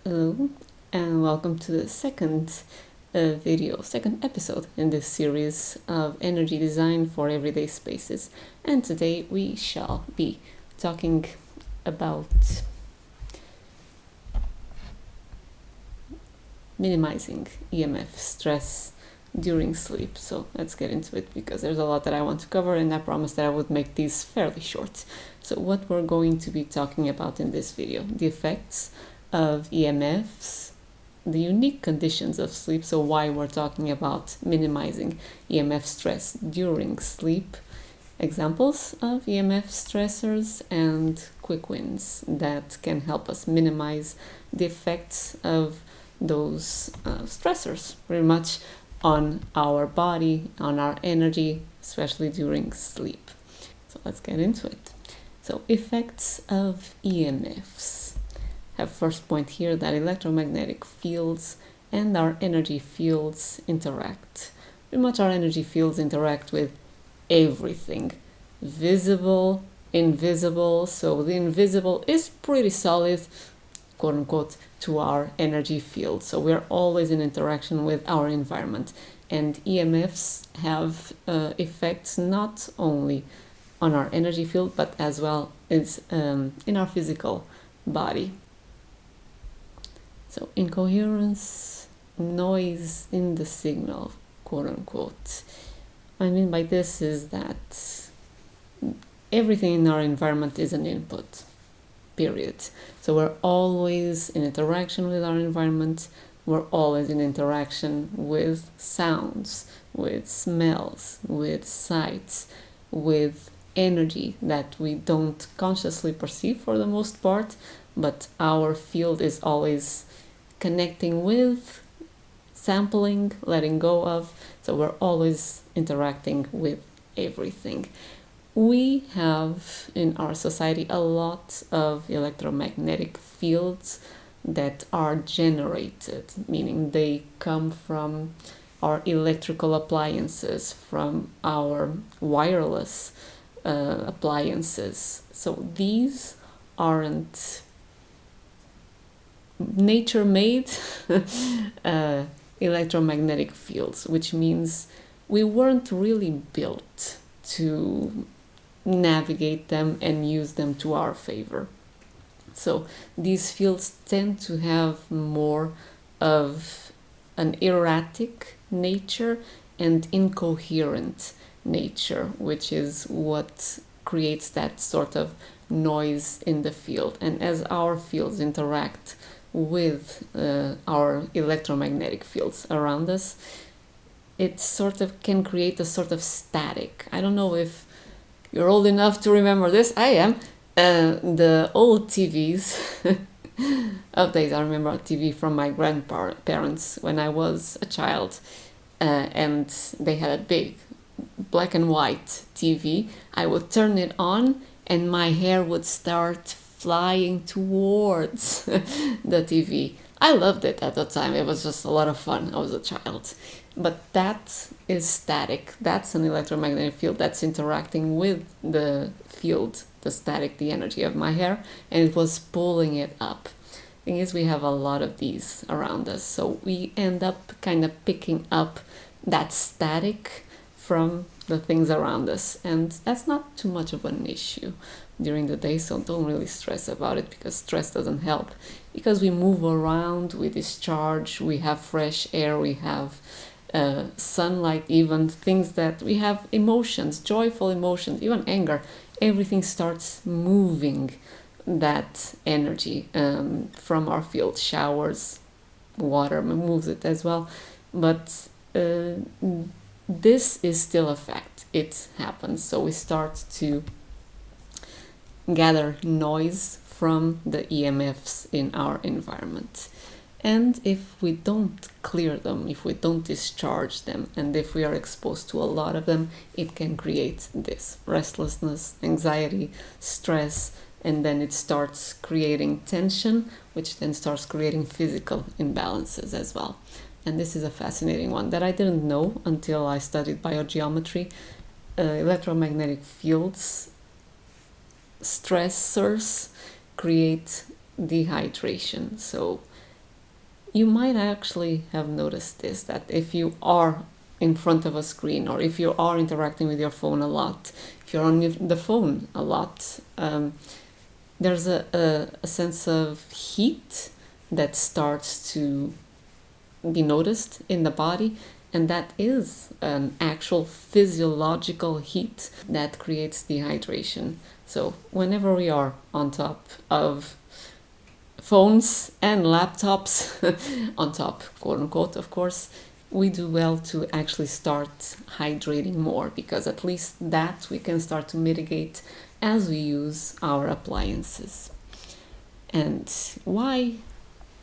Hello, and welcome to the second second episode in this series of energy design for everyday spaces. And today we shall be talking about minimizing EMF stress during sleep. So let's get into it because there's a lot that I want to cover, and I promised that I would make these fairly short. So what we're going to be talking about in this video: the effects of EMFs, the unique conditions of sleep, so why we're talking about minimizing EMF stress during sleep, examples of EMF stressors, and quick wins that can help us minimize the effects of those stressors pretty much on our body, on our energy, especially during sleep. So let's get into it. So effects of EMFs. Have first point here that electromagnetic fields and our energy fields interact. Pretty much our energy fields interact with everything, visible, invisible. So the invisible is pretty solid, quote unquote, to our energy field. So we're always in interaction with our environment, and EMFs have effects not only on our energy field but as well as in our physical body. So incoherence, noise in the signal, quote unquote. What I mean by this is that everything in our environment is an input, period. So we're always in interaction with our environment. We're always in interaction with sounds, with smells, with sights, with energy that we don't consciously perceive for the most part, but our field is always connecting with, sampling, letting go of. So we're always interacting with everything. We have in our society a lot of electromagnetic fields that are generated, meaning they come from our electrical appliances, from our wireless appliances. So these aren't nature-made electromagnetic fields, which means we weren't really built to navigate them and use them to our favor. So these fields tend to have more of an erratic nature and incoherent nature, which is what creates that sort of noise in the field. And as our fields interact with our electromagnetic fields around us, it sort of can create a sort of static. I don't know if you're old enough to remember this. I am. The old TVs, updates. I remember a TV from my grandparents when I was a child, and they had a big black and white TV. I would turn it on and my hair would start flying towards the TV. I loved it at the time. It was just a lot of fun. I was a child. But that is static. That's an electromagnetic field that's interacting with the field, the static, the energy of my hair, and it was pulling it up. Thing is, we have a lot of these around us, so we end up kind of picking up that static from the things around us, and that's not too much of an issue during the day, so don't really stress about it, because stress doesn't help, because we move around, we discharge, we have fresh air, we have sunlight, even things that we have emotions, joyful emotions, even anger. Everything starts moving that energy from our field. Showers, water moves it as well, but this is still a fact. It happens. So we start to gather noise from the EMFs in our environment. And if we don't clear them, if we don't discharge them, and if we are exposed to a lot of them, it can create this restlessness, anxiety, stress, and then it starts creating tension, which then starts creating physical imbalances as well. And this is a fascinating one that I didn't know until I studied biogeometry. Electromagnetic fields, stressors create dehydration. So You might actually have noticed this, that if you are in front of a screen, or if you are interacting with your phone a lot, if you're on the phone a lot, there's a sense of heat that starts to be noticed in the body, and that is an actual physiological heat that creates dehydration. So whenever we are on top of phones and laptops, on top, quote unquote, of course, we do well to actually start hydrating more, because at least that we can start to mitigate as we use our appliances. And why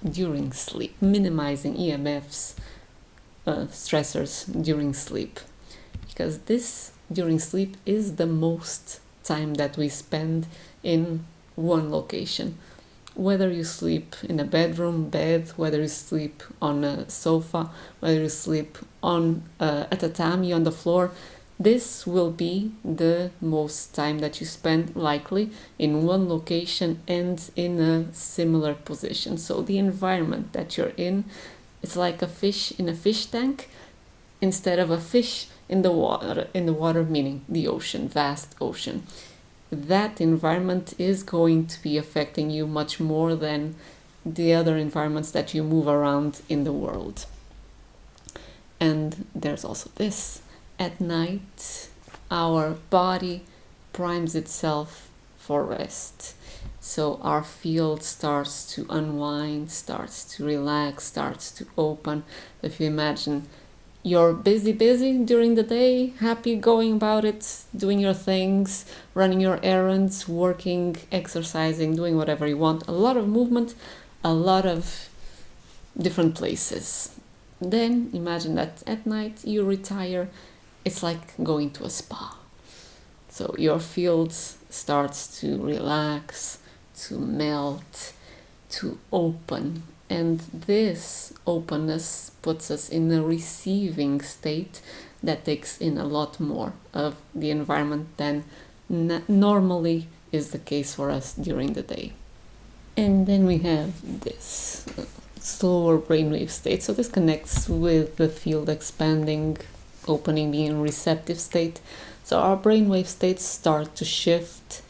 during sleep? Minimizing EMFs, stressors during sleep, because this during sleep is the most time that we spend in one location. Whether you sleep in a bed, whether you sleep on a sofa, whether you sleep on a tatami on the floor, this will be the most time that you spend likely in one location and in a similar position. So the environment that you're in, it's like a fish in a fish tank instead of a fish in the water meaning the ocean, vast ocean. That environment is going to be affecting you much more than the other environments that you move around in the world. And there's also this. At night, our body primes itself for rest. So our field starts to unwind, starts to relax, starts to open. If you imagine you're busy during the day, happy going about it, doing your things, running your errands, working, exercising, doing whatever you want. A lot of movement, a lot of different places. Then imagine that at night you retire. It's like going to a spa. So your field starts to relax, to melt, to open. And this openness puts us in a receiving state that takes in a lot more of the environment than normally is the case for us during the day. And then we have this slower brainwave state. So this connects with the field expanding, opening, being in receptive state. So our brainwave states start to shift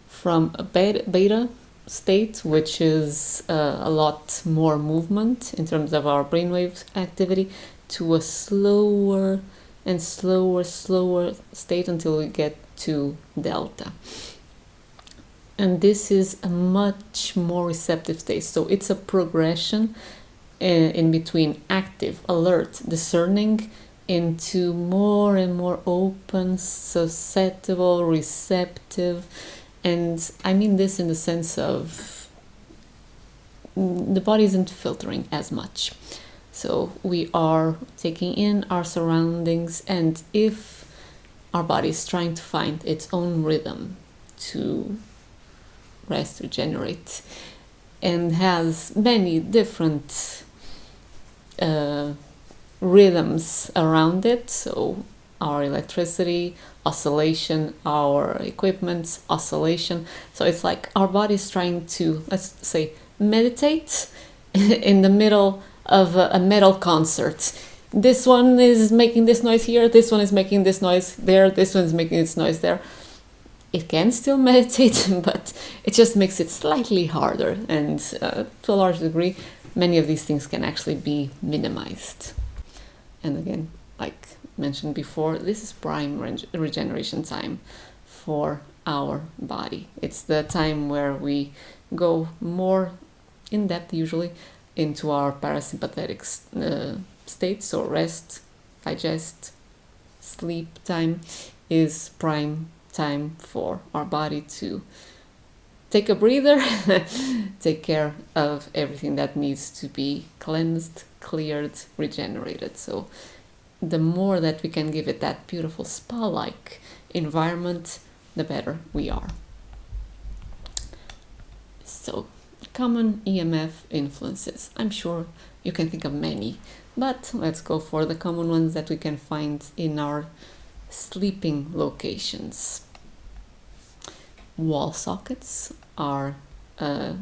from a beta state, which is a lot more movement in terms of our brainwave activity, to a slower and slower state until we get to delta. And this is a much more receptive state. So it's a progression in between active, alert, discerning, into more and more open, susceptible, receptive. And I mean this in the sense of the body isn't filtering as much. So we are taking in our surroundings, and if our body is trying to find its own rhythm to rest, regenerate, and has many different rhythms around it, so our electricity, oscillation, our equipment's oscillation. So it's like our body's trying to, let's say, meditate in the middle of a metal concert. This one is making this noise here, this one is making this noise there, this one is making this noise there. It can still meditate, but it just makes it slightly harder, and to a large degree, many of these things can actually be minimized. And again, like mentioned before, this is prime regeneration time for our body. It's the time where we go more in depth, usually, into our parasympathetic state. So rest, digest, sleep time is prime time for our body to take a breather, take care of everything that needs to be cleansed, cleared, regenerated. So the more that we can give it that beautiful spa-like environment, the better we are. So, common EMF influences. I'm sure you can think of many, but let's go for the common ones that we can find in our sleeping locations. Wall sockets are a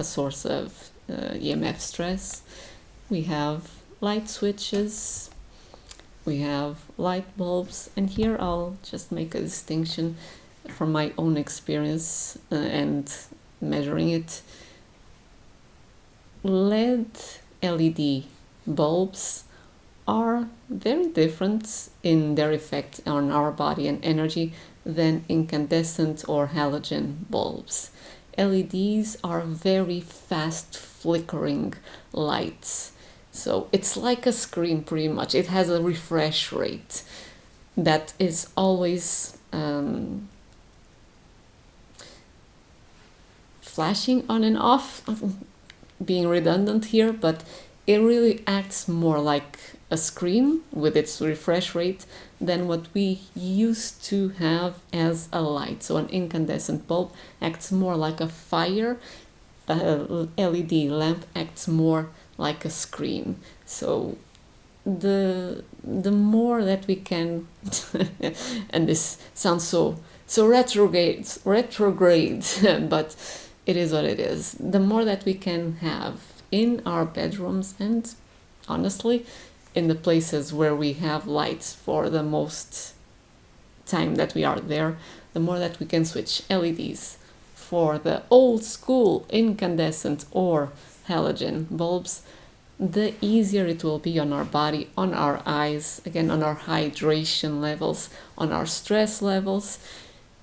source of EMF stress. we have light switches, we have light bulbs, and here I'll just make a distinction from my own experience and measuring it. LED bulbs are very different in their effect on our body and energy than incandescent or halogen bulbs. LEDs are very fast flickering lights. So it's like a screen pretty much. It has a refresh rate that is always flashing on and off, being redundant here, but it really acts more like a screen with its refresh rate than what we used to have as a light. So an incandescent bulb acts more like a fire, a LED lamp acts more like a screen. So the more that we can and this sounds so retrograde but it is what it is. The more that we can have in our bedrooms and honestly in the places where we have lights for the most time that we are there, the more that we can switch LEDs for the old school incandescent or halogen bulbs, the easier it will be on our body, on our eyes, again on our hydration levels, on our stress levels.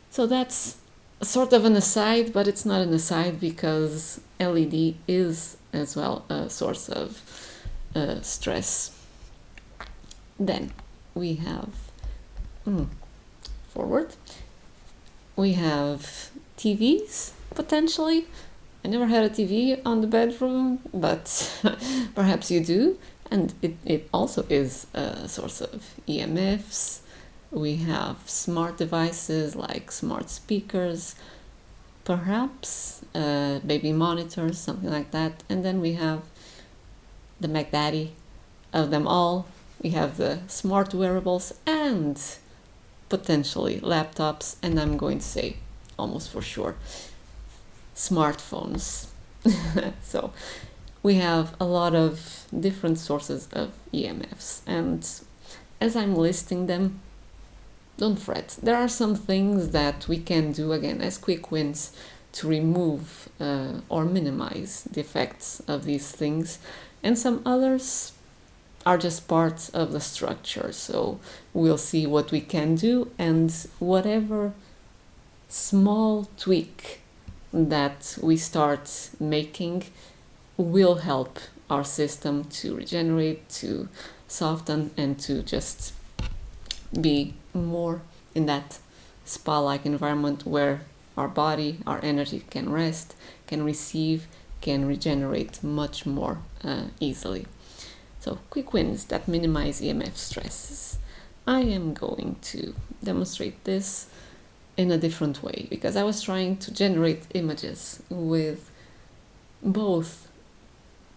So that's sort of an aside, but it's not an aside because LED is as well a source of stress. Then we have forward. We have TVs potentially. I never had a TV on the bedroom, but perhaps you do. And it also is a source of EMFs. We have smart devices like smart speakers, perhaps baby monitors, something like that. And then we have the MacDaddy of them all. We have the smart wearables and potentially laptops, and I'm going to say almost for sure smartphones. So we have a lot of different sources of EMFs, and as I'm listing them, don't fret. There are some things that we can do again as quick wins to remove or minimize the effects of these things, and some others are just part of the structure. So we'll see what we can do, and whatever small tweak that we start making will help our system to regenerate, to soften, and to just be more in that spa-like environment where our body, our energy can rest, can receive, can regenerate much more easily. So quick wins that minimize EMF stresses. I am going to demonstrate this in a different way because I was trying to generate images with both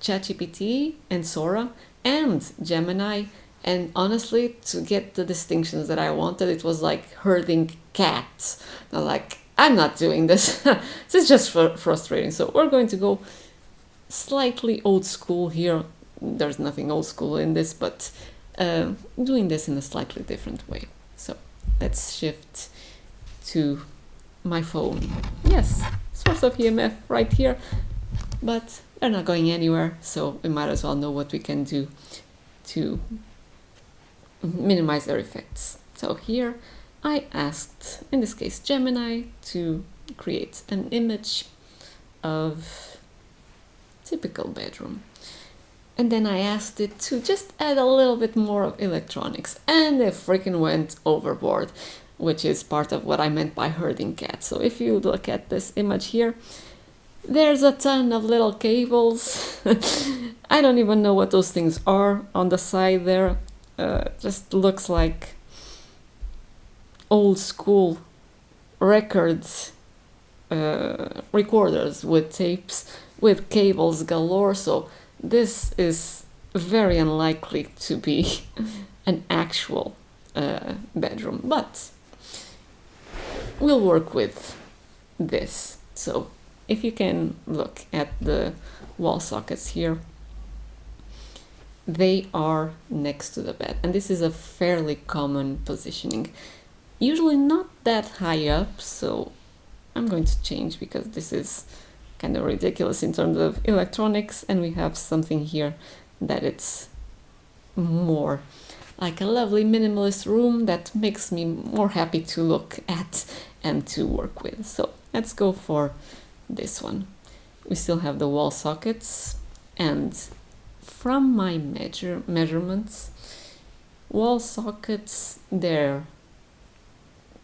ChatGPT and Sora and Gemini, and honestly, to get the distinctions that I wanted, it was like herding cats. I'm like, I'm not doing this. This is just frustrating. So we're going to go slightly old school here. There's nothing old school in this, but doing this in a slightly different way. So let's shift to my phone. Yes, source of EMF right here, but they're not going anywhere, so we might as well know what we can do to minimize their effects. So here I asked, in this case, Gemini to create an image of typical bedroom. And then I asked it to just add a little bit more of electronics, and it freaking went overboard, which is part of what I meant by herding cats. So if you look at this image here, there's a ton of little cables. I don't even know what those things are on the side there. Just looks like old school records, recorders with tapes, with cables galore. So this is very unlikely to be an actual bedroom, but we'll work with this. So if you can look at the wall sockets here, they are next to the bed. And this is a fairly common positioning. Usually not that high up, so I'm going to change because this is kind of ridiculous in terms of electronics, and we have something here that it's more like a lovely minimalist room that makes me more happy to look at and to work with. So let's go for this one. We still have the wall sockets, and from my measurements, wall sockets, they're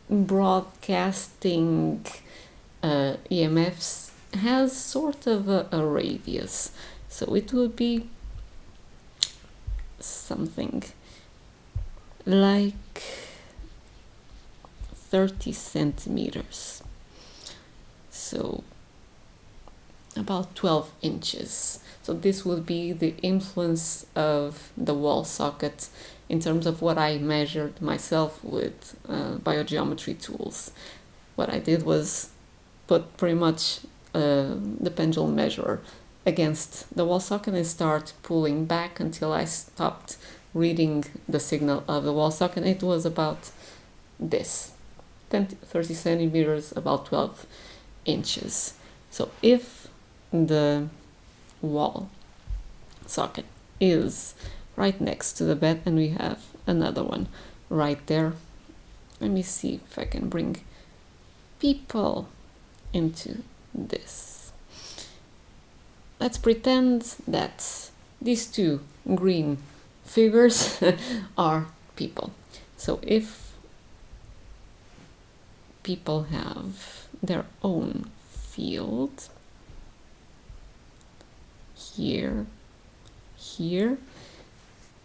broadcasting EMFs has sort of a radius, so it will be something like 30 centimeters, so about 12 inches. So this will be the influence of the wall socket in terms of what I measured myself with biogeometry tools. What I did was put pretty much the pendulum measurer against the wall socket and start pulling back until I stopped reading the signal of the wall socket. It was about this, 30 centimeters, about 12 inches. So if the wall socket is right next to the bed and we have another one right there, let me see if I can bring people into this. Let's pretend that these two green figures are people. So if people have their own field here,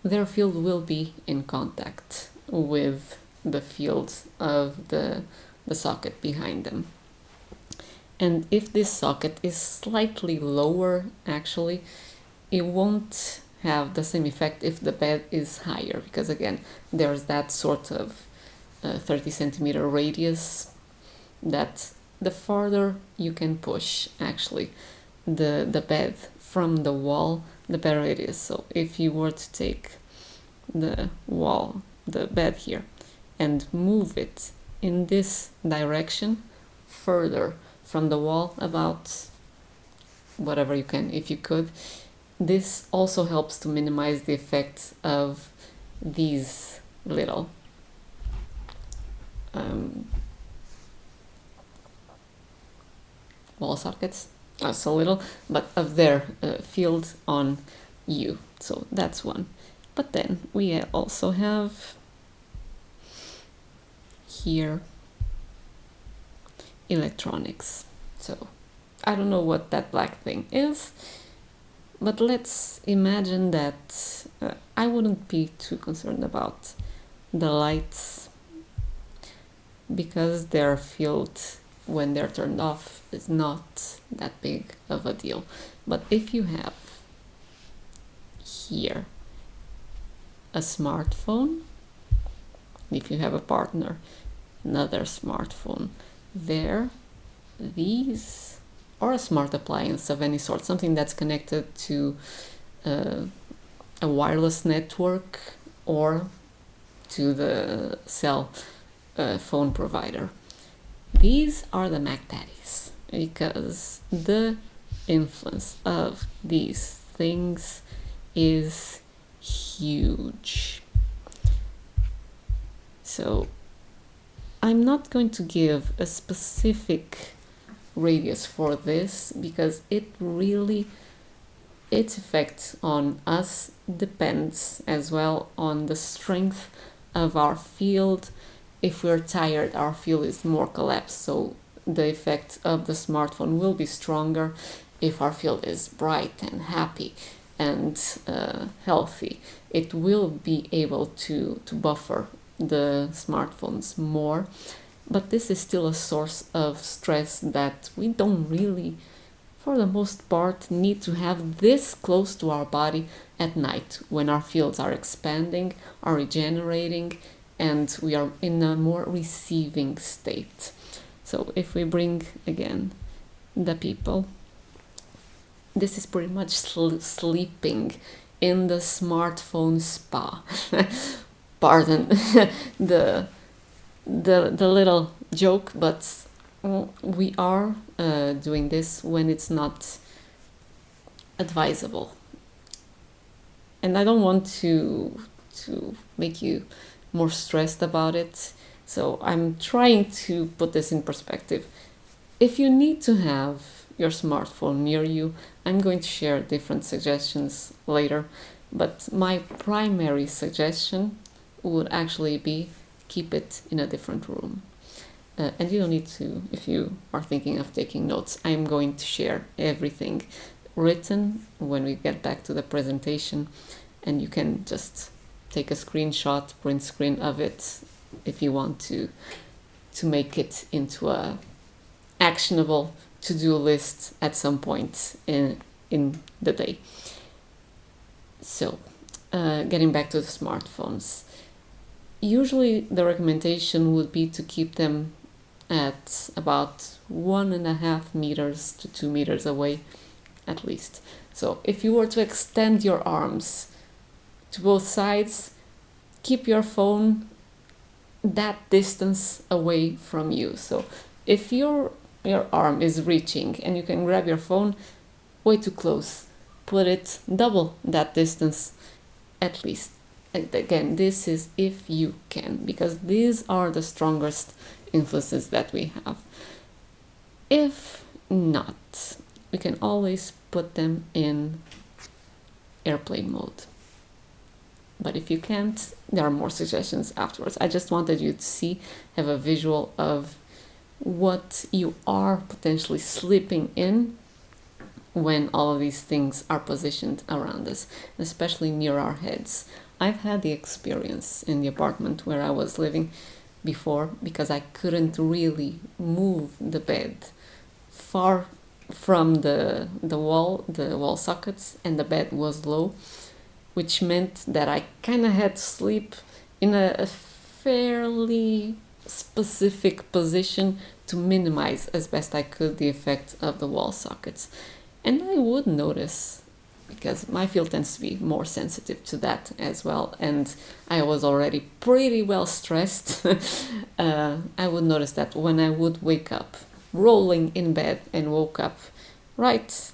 their field will be in contact with the field of the socket behind them. And if this socket is slightly lower, actually, it won't have the same effect if the bed is higher, because again, there's that sort of 30 centimeter radius that the farther you can push actually the bed from the wall, the better it is. So if you were to take the wall, the bed here, and move it in this direction further from the wall, about whatever you can, if you could, this also helps to minimize the effect of these little wall sockets, not so little, but of their field on you. So that's one. But then we also have here electronics. So I don't know what that black thing is, but let's imagine that I wouldn't be too concerned about the lights because their field when they're turned off is not that big of a deal. But if you have here a smartphone, if you have a partner, another smartphone there, these, or a smart appliance of any sort, something that's connected to a wireless network or to the cell phone provider. These are the Mac Daddies because the influence of these things is huge. So I'm not going to give a specific radius for this because its effect on us depends as well on the strength of our field. If we're tired, our field is more collapsed, so the effect of the smartphone will be stronger. If our field is bright and happy and healthy, it will be able to buffer the smartphones more. But this is still a source of stress that we don't really, for the most part, need to have this close to our body at night when our fields are expanding, are regenerating, and we are in a more receiving state. So if we bring again the people, this is pretty much sleeping in the smartphone spa. Pardon the little joke, but we are doing this when it's not advisable. And I don't want to make you more stressed about it, so I'm trying to put this in perspective. If you need to have your smartphone near you, I'm going to share different suggestions later, but my primary suggestion would actually be keep it in a different room. And you don't need to, if you are thinking of taking notes. I'm going to share everything written when we get back to the presentation, and you can just take a screenshot, print screen of it if you want to make it into a actionable to-do list at some point in the day. So, getting back to the smartphones. Usually the recommendation would be to keep them at about 1.5 meters to 2 meters away at least. So if you were to extend your arms to both sides, keep your phone that distance away from you. So if your arm is reaching and you can grab your phone, way too close. Put it double that distance at least. And again, this is if you can, because these are the strongest influences that we have. If not, we can always put them in airplane mode. But if you can't, there are more suggestions afterwards. I just wanted you to have a visual of what you are potentially slipping in when all of these things are positioned around us, especially near our heads. I've had the experience in the apartment where I was living before, because I couldn't really move the bed far from the wall sockets, and the bed was low, which meant that I kind of had to sleep in a fairly specific position to minimize as best I could the effect of the wall sockets. And I would notice, because my field tends to be more sensitive to that as well, and I was already pretty well stressed, I would notice that when I would wake up, rolling in bed and woke up right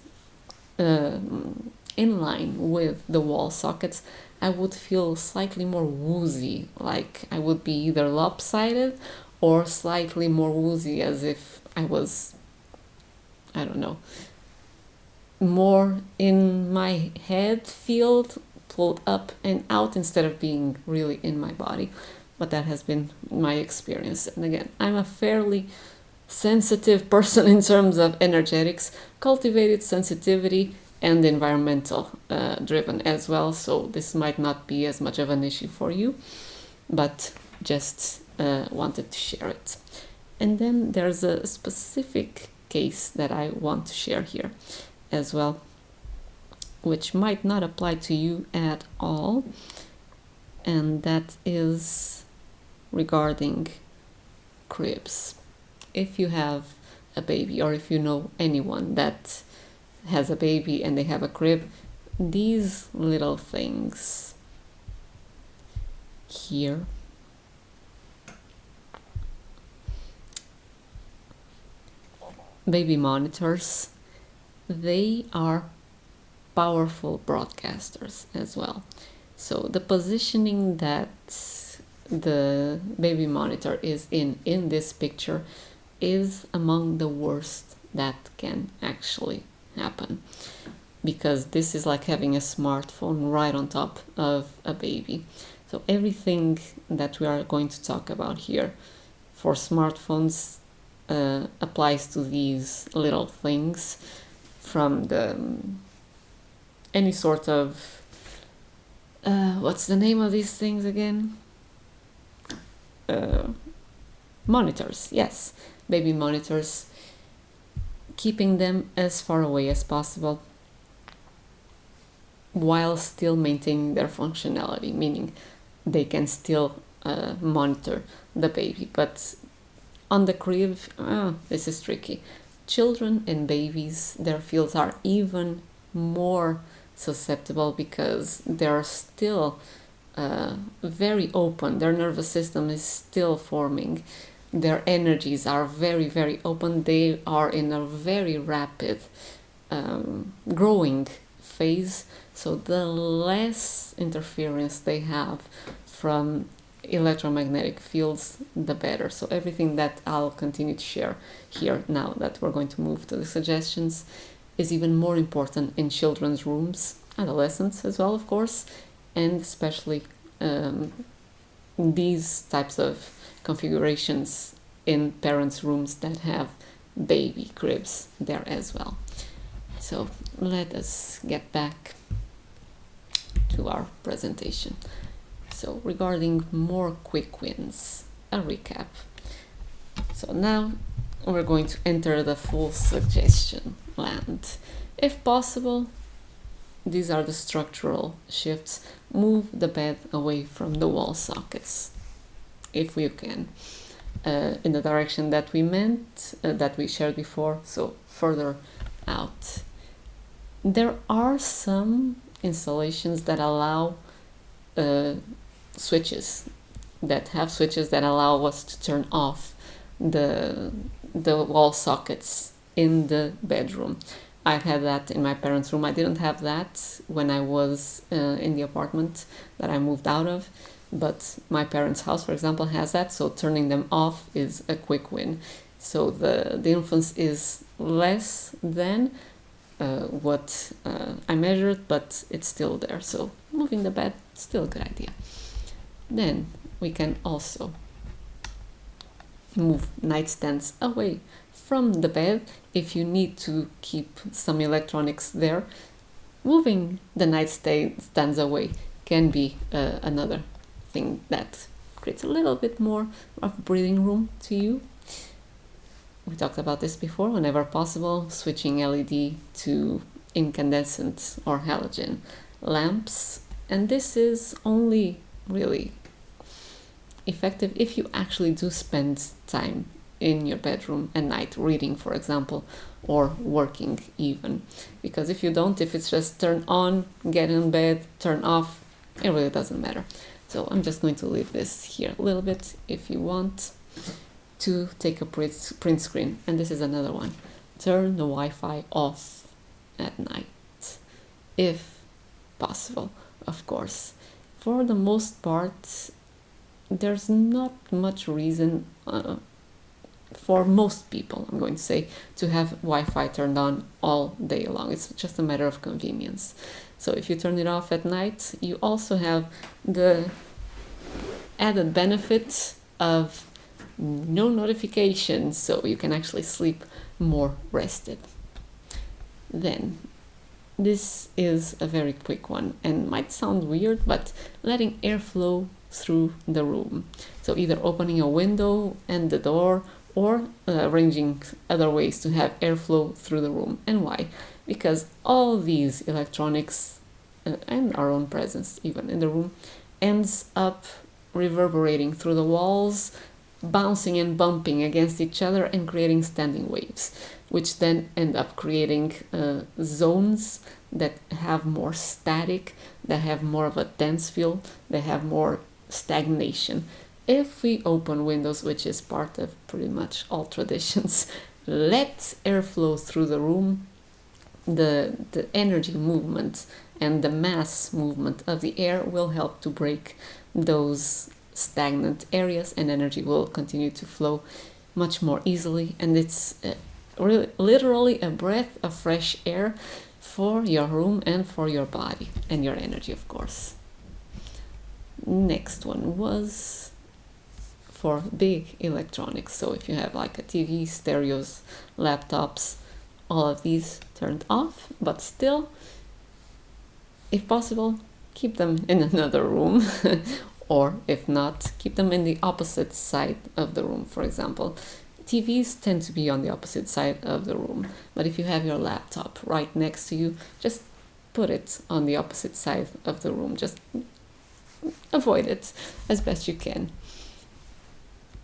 in line with the wall sockets, I would feel slightly more woozy, like I would be either lopsided or slightly more woozy, as if I was, I don't know, more in my head field, pulled up and out instead of being really in my body. But that has been my experience. And again, I'm a fairly sensitive person in terms of energetics, cultivated sensitivity, and environmental driven as well. So this might not be as much of an issue for you, but just wanted to share it. And then there's a specific case that I want to share here as well, which might not apply to you at all, and that is regarding cribs. If you have a baby, or if you know anyone that has a baby and they have a crib, these little things here baby monitors, they are powerful broadcasters as well. So the positioning that the baby monitor is in this picture is among the worst that can actually happen, because this is like having a smartphone right on top of a baby. So everything that we are going to talk about here for smartphones applies to these little things, from the any sort of what's the name of these things again? Monitors, yes, baby monitors, keeping them as far away as possible while still maintaining their functionality, meaning they can still monitor the baby. But on the crib, this is tricky. Children and babies, their fields are even more susceptible because they're still very open. Their nervous system is still forming. Their energies are very, very open. They are in a very rapid growing phase. So the less interference they have from electromagnetic fields, the better. So everything that I'll continue to share here now that we're going to move to the suggestions is even more important in children's rooms, adolescents as well, of course, and especially these types of configurations in parents' rooms that have baby cribs there as well. So let us get back to our presentation. So regarding more quick wins, a recap. So now we're going to enter the full suggestion land. If possible, these are the structural shifts. Move the bed away from the wall sockets, if we can, in the direction that we meant, that we shared before, so further out. There are some installations that allow switches, that have switches that allow us to turn off the wall sockets in the bedroom. I've had that in my parents' room. I didn't have that when I was in the apartment that I moved out of, but my parents' house, for example, has that, so turning them off is a quick win. So the influence is less than what I measured, but it's still there. So moving the bed, still a good idea. Then we can also move nightstands away from the bed if you need to keep some electronics there. Moving the nightstands away can be another thing that creates a little bit more of breathing room to you. We talked about this before. Whenever possible, switching LED to incandescent or halogen lamps, and this is only really effective if you actually do spend time in your bedroom at night reading, for example, or working even. Because if you don't, if it's just turn on, get in bed, turn off, it really doesn't matter. So I'm just going to leave this here a little bit if you want to take a print screen. And this is another one. Turn the Wi-Fi off at night, if possible, of course. For the most part, there's not much reason for most people, I'm going to say, to have Wi-Fi turned on all day long. It's just a matter of convenience. So if you turn it off at night, you also have the added benefit of no notifications, so you can actually sleep more rested. Then, this is a very quick one and might sound weird, but letting airflow through the room. So either opening a window and the door, or arranging other ways to have airflow through the room. And why? Because all these electronics and our own presence even in the room ends up reverberating through the walls, bouncing and bumping against each other and creating standing waves, which then end up creating zones that have more static, that have more of a dense feel, that have more stagnation. If we open windows, which is part of pretty much all traditions, let airflow through the room, the energy movement and the mass movement of the air will help to break those stagnant areas, and energy will continue to flow much more easily. And it's really literally a breath of fresh air for your room and for your body and your energy, of course. Next one was for big electronics. So if you have like a TV, stereos, laptops, all of these turned off, but still, if possible, keep them in another room or if not, keep them in the opposite side of the room. For example, TVs tend to be on the opposite side of the room, but if you have your laptop right next to you, just put it on the opposite side of the room. Just avoid it as best you can.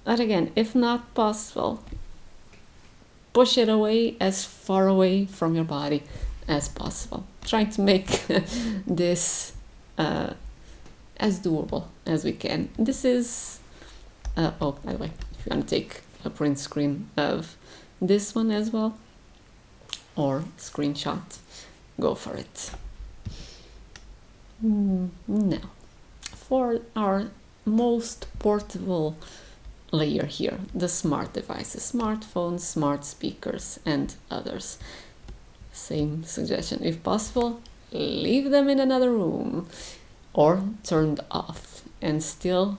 But again, if not possible, push it away as far away from your body as possible. Trying to make this as doable as we can. This is, oh, by the way, if you want to take a print screen of this one as well, or screenshot, go for it. Now, for our most portable layer here, the smart devices, smartphones, smart speakers, and others. Same suggestion, if possible, leave them in another room or turned off. And still,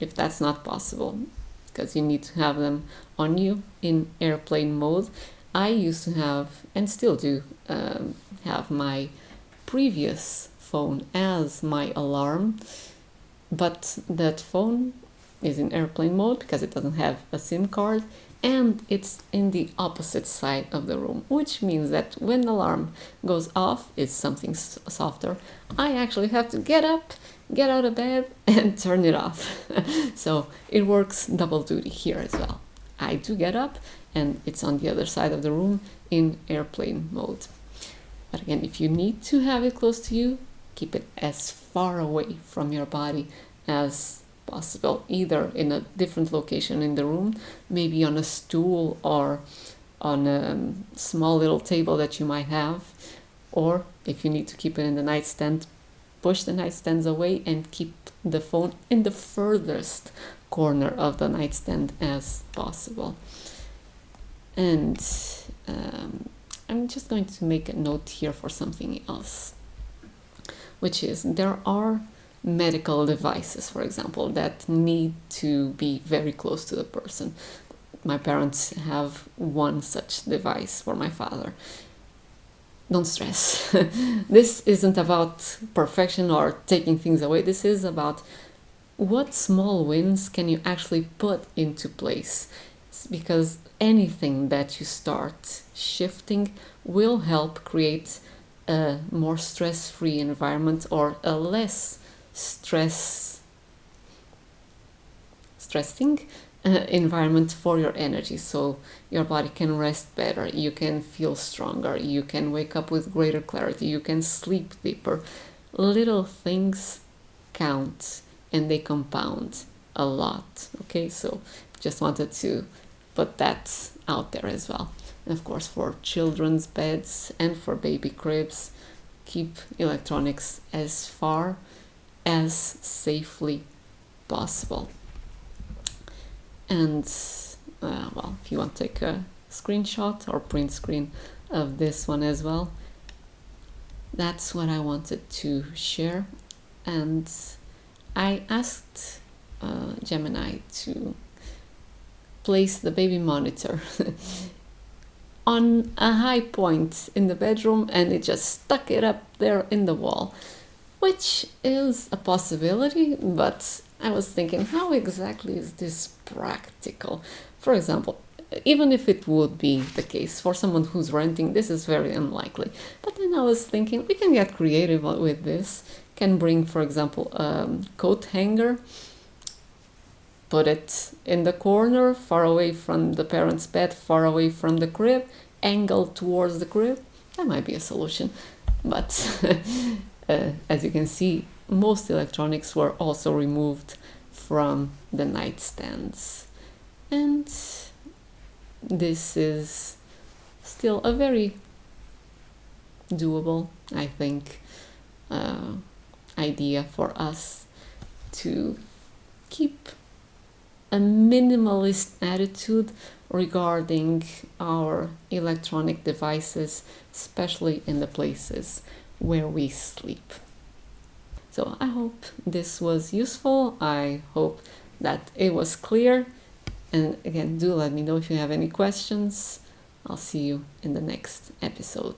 if that's not possible, because you need to have them on you in airplane mode, I used to have, and still do, have my previous phone as my alarm, but that phone is in airplane mode because it doesn't have a SIM card, and it's in the opposite side of the room, which means that when the alarm goes off, it's something softer. I actually have to get up, get out of bed, and turn it off. So it works double duty here as well. I do get up, and it's on the other side of the room in airplane mode. But again, if you need to have it close to you, keep it as far away from your body as possible, either in a different location in the room, maybe on a stool or on a small little table that you might have, or if you need to keep it in the nightstand, push the nightstands away and keep the phone in the furthest corner of the nightstand as possible. And I'm just going to make a note here for something else, which is there are medical devices, for example, that need to be very close to the person. My parents have one such device for my father. Don't stress. This isn't about perfection or taking things away. This is about what small wins can you actually put into place, because anything that you start shifting will help create a more stress-free environment, or a less stressing environment for your energy, so your body can rest better, you can feel stronger, you can wake up with greater clarity, you can sleep deeper. Little things count and they compound a lot. Okay, so just wanted to put that out there as well. And of course, for children's beds and for baby cribs, keep electronics as far as safely possible. And well, if you want to take a screenshot or print screen of this one as well, that's what I wanted to share. And I asked Gemini to place the baby monitor on a high point in the bedroom, and it just stuck it up there in the wall, which is a possibility, but I was thinking, how exactly is this practical? For example, even if it would be the case for someone who's renting, this is very unlikely. But then I was thinking, we can get creative with this. Can bring, for example, a coat hanger, put it in the corner, far away from the parent's bed, far away from the crib, angled towards the crib. That might be a solution. But as you can see, most electronics were also removed from the nightstands. And this is still a very doable, I think, idea for us to keep a minimalist attitude regarding our electronic devices, especially in the places where we sleep. So I hope this was useful. I hope that it was clear. And again, do let me know if you have any questions. I'll see you in the next episode.